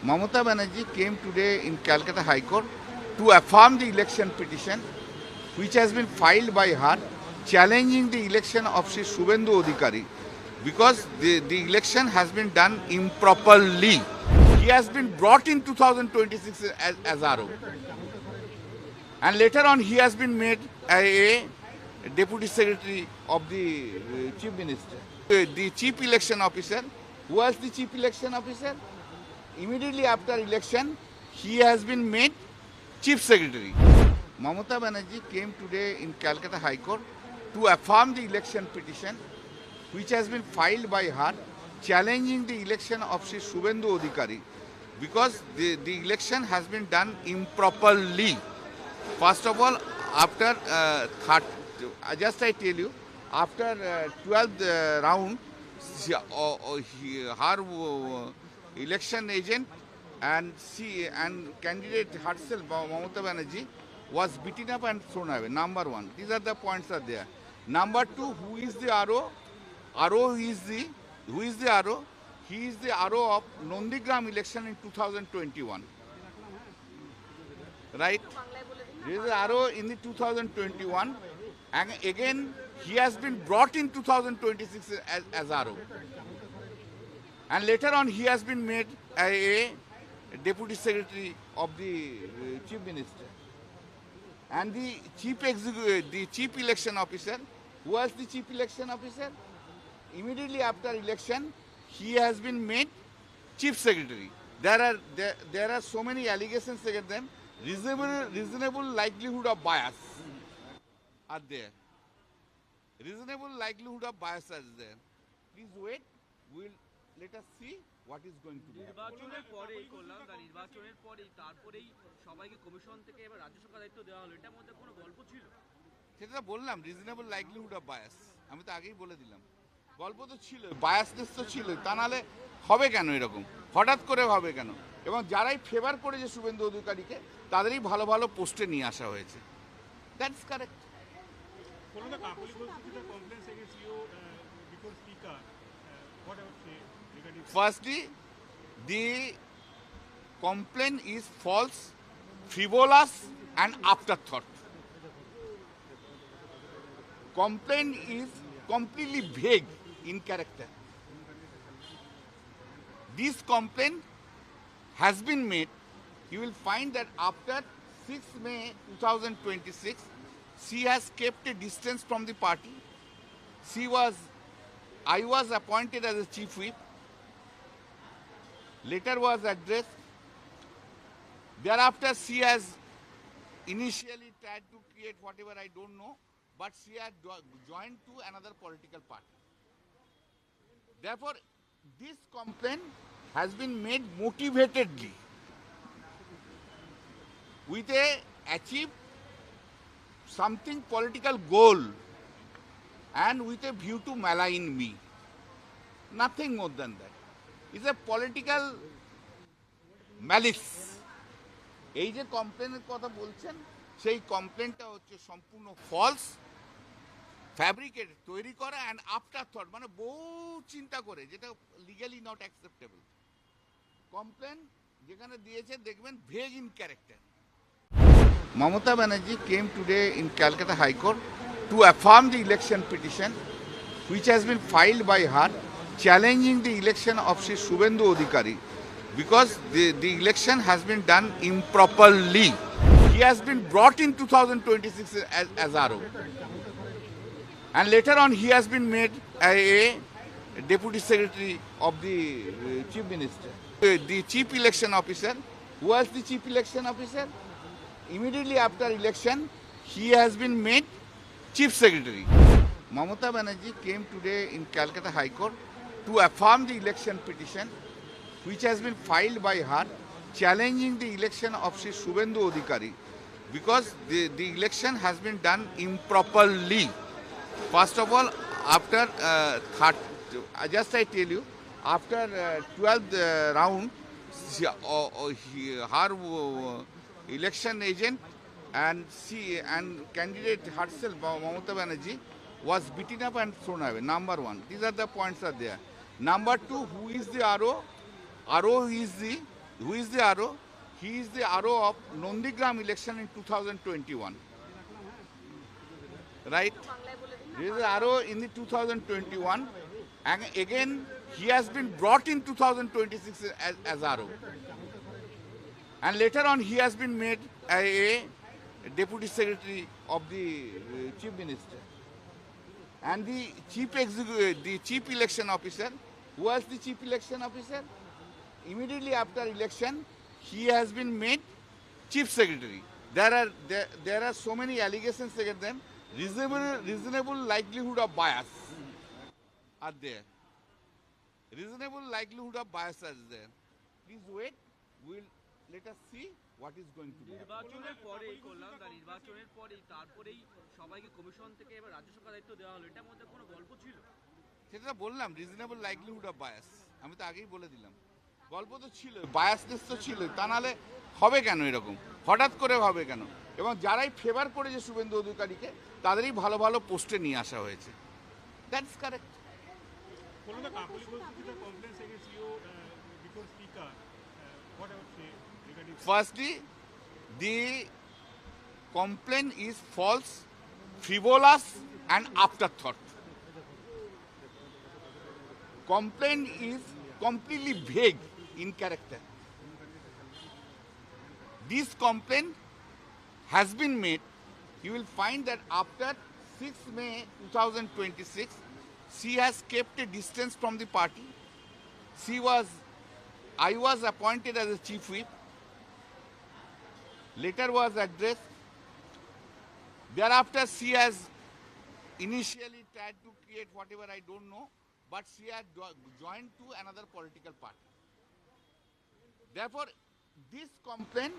Mamata Banerjee came today in Calcutta High Court to affirm the election petition which has been filed by her challenging the election of Sri Subhendu Adhikari because the election has been done improperly. He has been brought in 2026 as RO. And later on he has been made a deputy secretary of the chief minister. The chief election officer, who was the chief election officer? Immediately after election, he has been made chief secretary. Mamata Banerjee came today in Calcutta High Court to affirm the election petition which has been filed by her challenging the election of Sri Subhendu Adhikari because the election has been done improperly. First of all, after just I tell you, after 12th round, her election agent and candidate herself, Mamata Banerjee, was beaten up and thrown away. Number one, these are the points are there. Number two, who is the RO? Who is the RO? He is the RO of Nondigram election in 2021. Right? This is RO in the 2021. And again, he has been brought in 2026 as RO. And later on, he has been made a deputy secretary of the chief minister. And the chief election officer, who was the chief election officer? Immediately after election, he has been made chief secretary. There are so many allegations against them. Reasonable likelihood of bias are there. Reasonable likelihood of bias is there. Please wait. Let us see what is going to be. নির্বাচনের পরেই করলাম না নির্বাচনের পরেই তারপরেই সবাইকে commission থেকে এবার রাজ্য সরকার দায়িত্ব দেওয়া হলো এটার মধ্যে কোনো গল্প ছিল সেটা বললাম রিজনেবল লাইকলিহুড অফ বায়াস আমি তো আগেই বলে দিলাম গল্প তো ছিল বায়াসনেস তো ছিল তা নাহলে হবে কেন এরকম হঠাৎ করে হবে কেন এবং যারাই ফেভার করেছে শুভেন্দু অধিকারীকে তাদেরই ভালো ভালো পোস্টে নিয়ে আসা হয়েছে that's correct Firstly, the complaint is false, frivolous, and afterthought. Complaint is completely vague in character. This complaint has been made. You will find that after 6 May 2026, she has kept a distance from the party. I was appointed as a chief whip. Letter was addressed. Thereafter, she has initially tried to create whatever I don't know, but she had joined to another political party. Therefore, this complaint has been made motivatedly with a achieve something political goal and with a view to malign me. Nothing more than that. It's a political malice. এই যে কমপ্লেনের কথা বলছেন সেই কমপ্লেনটা হচ্ছে সম্পূর্ণ false fabricated তৈরি করা and after thought মানে বহু চিন্তা করে যেটা লিগালি নট অ্যাকসেপ্টেবল কমপ্লেন যেখানে দিয়েছে দেখবেন vague in character Mamata Banerjee came today in Calcutta High Court to affirm the election petition which has been filed by her challenging the election of Sri Subhendu Adhikari because the election has been done improperly. He has been brought in 2026 as RO. And later on he has been made a deputy secretary of the chief minister. The chief election officer, who was the chief election officer? Immediately after election, he has been made chief secretary. Mamata Banerjee came today in Calcutta High Court to affirm the election petition which has been filed by her challenging the election of Sri Subhendu Adhikari because the election has been done improperly. First of all, after just I tell you, after 12th round, her election agent and candidate herself, Mamata Banerjee, was beaten up and thrown away. Number one, these are the points are there. Number two, who is the RO? who is the RO? He is the RO of Nondigram election in 2021. Right? He is the RO in the 2021, and again he has been brought in 2026 as RO. And later on he has been made a deputy secretary of the chief minister. And the chief election officer, who was the chief election officer? Immediately after election, he has been made chief secretary. There are so many allegations against them. Reasonable likelihood of bias are there. Reasonable likelihood of bias is there. Please wait. Let us see what is going to be. নির্বাচনের পরেই করলাম দা নির্বাচনের পরেই তারপরেই সবাইকে commission থেকে এবার রাজ্য সরকার দায়িত্ব দেওয়া হলো, এটার মধ্যে কোনো গল্প ছিল? সেটা বললাম, রিজনেবল লাইকলিহুড অফ বায়াস। আমি তো আগেই বলে দিলাম, গল্প তো ছিল, বায়াসনেস তো ছিল, তা নাহলে হবে কেন এরকম, হঠাৎ করে হবে কেন? এবং যারাই ফেভার করেছে শুভেন্দু অধিকারীকে তাদেরই ভালো ভালো পোস্টে নিয়ে আসা হয়েছে। That's correct. Firstly, the complaint is false, frivolous, and afterthought. Complaint is completely vague in character. This complaint has been made. You will find that after 6 May 2026, she has kept a distance from the party. I was appointed as a chief whip. Letter was addressed. Thereafter, she has initially tried to create whatever, I don't know, but she had joined to another political party. Therefore, this complaint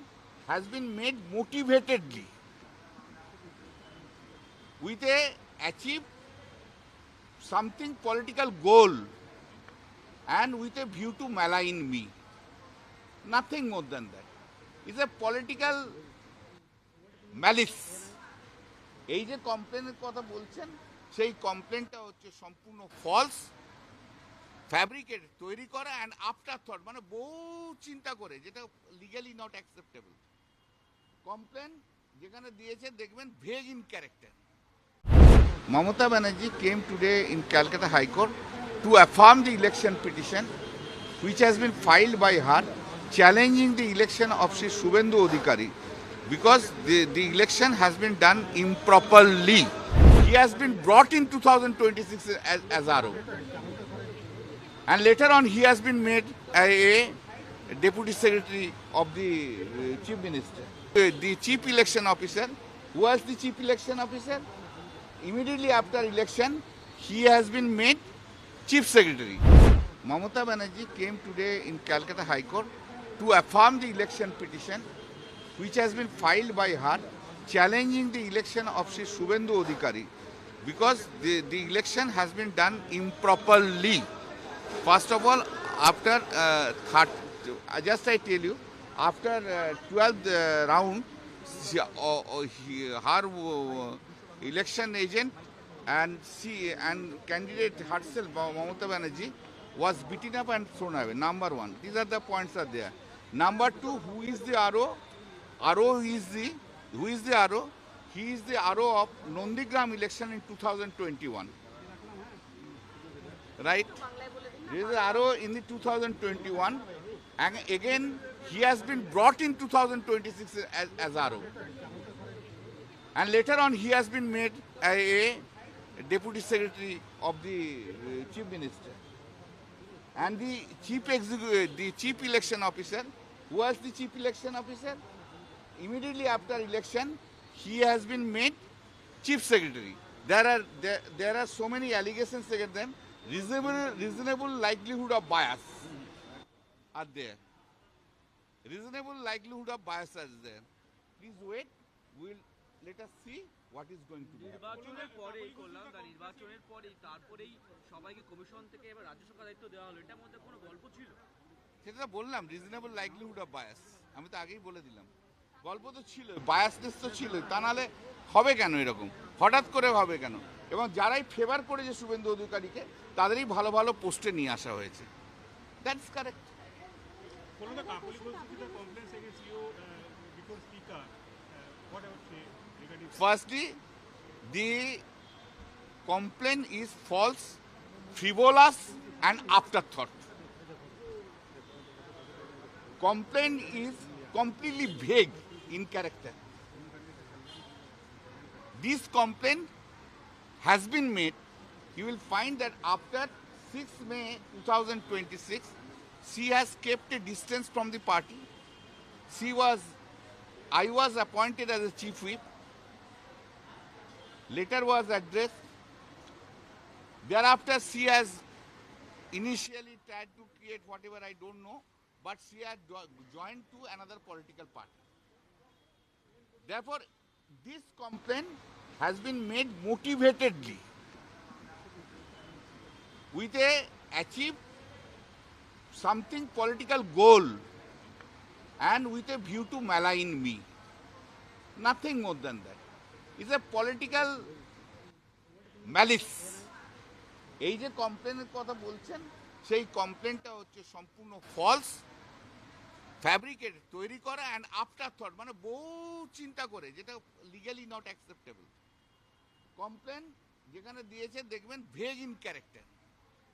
has been made motivatedly with a achieve something political goal and with a view to malign me. Nothing more than that. It's a political malice. এই যে কমপ্লেনের কথা বলছেন, সেই কমপ্লেনটা হচ্ছে সম্পূর্ণ false, fabricated, তৈরি করা, and after thought, মানে বহু চিন্তা করে, যেটা লিগালি নট অ্যাকসেপ্টেবল। কমপ্লেন যেখানে দিয়েছে দেখবেন vague in character. Mamata Banerjee came today in Calcutta High Court to affirm the election petition which has been filed by her challenging the election of Shri Shubhendu Adhikari because the election has been done improperly. He has been brought in 2026 as RO. And later on he has been made a deputy secretary of the chief minister. The chief election officer, who was the chief election officer? Immediately after election, he has been made chief secretary. Mamata Banerjee came today in Calcutta High Court to affirm the election petition which has been filed by her challenging the election of Shri Shubhendu Adhikari because the election has been done improperly. First of all, after just I tell you, after 12th round, her election agent and candidate herself, Mamata Banerjee, was beaten up and thrown away. Number one, these are the points are there. Number two, who is the RO? Who is the RO? He is the RO of Nondigram election in 2021. Right? He is the RO in the 2021, and again he has been brought in 2026 as RO. And later on he has been made a deputy secretary of the chief minister. And the chief election officer, who was the chief election officer? Immediately after election, he has been made chief secretary. There are so many allegations against them. Reasonable likelihood of bias are there. Reasonable likelihood of bias is there. Please wait. Let us see what is going to be. নির্বাচনের পরেই করলাম দা নির্বাচনের পরেই তারপরেই সবাইকে commission থেকে এবার রাজ্য সরকার দায়িত্ব দেওয়া হলো, এটার মধ্যে কোনো গল্প ছিল? সেটা বললাম, রিজনেবল লাইকলিহুড অফ বায়াস। আমি তো আগেই বলে দিলাম, গল্প তো ছিল, বায়াসনেস তো ছিল, তা নাহলে হবে কেন এরকম, হঠাৎ করে হবে কেন? এবং যারাই ফেভার করেছে শুভেন্দু অধিকারীকে তাদেরই ভালো ভালো পোস্টে নিয়ে আসা হয়েছে। That's correct. Following the Kapoli Constitution complaints against you before Speaker, what I would say regarding Firstly, the complaint is false, frivolous, and afterthought. Complaint is completely vague in character. This complaint has been made. You will find that after 6 May 2026, she has kept a distance from the party. I was appointed as a chief whip. Letter was addressed. Thereafter, she has initially tried to create whatever I don't know, but she had joined to another political party. Therefore, this complaint has been made motivatedly with a achieve something political goal and with a view to malign me. Nothing more than that. It's a political malice. এই যে কমপ্লেনের কথা বলছেন সেই কমপ্লেনটা হচ্ছে সম্পূর্ণ false, fabricated, তৈরি করা and after thought, মানে বহু চিন্তা করে, যেটা লিগালি নট অ্যাকসেপ্টেবল। কমপ্লেন যেখানে দিয়েছে দেখবেন ভেগ ইন ক্যারেক্টার।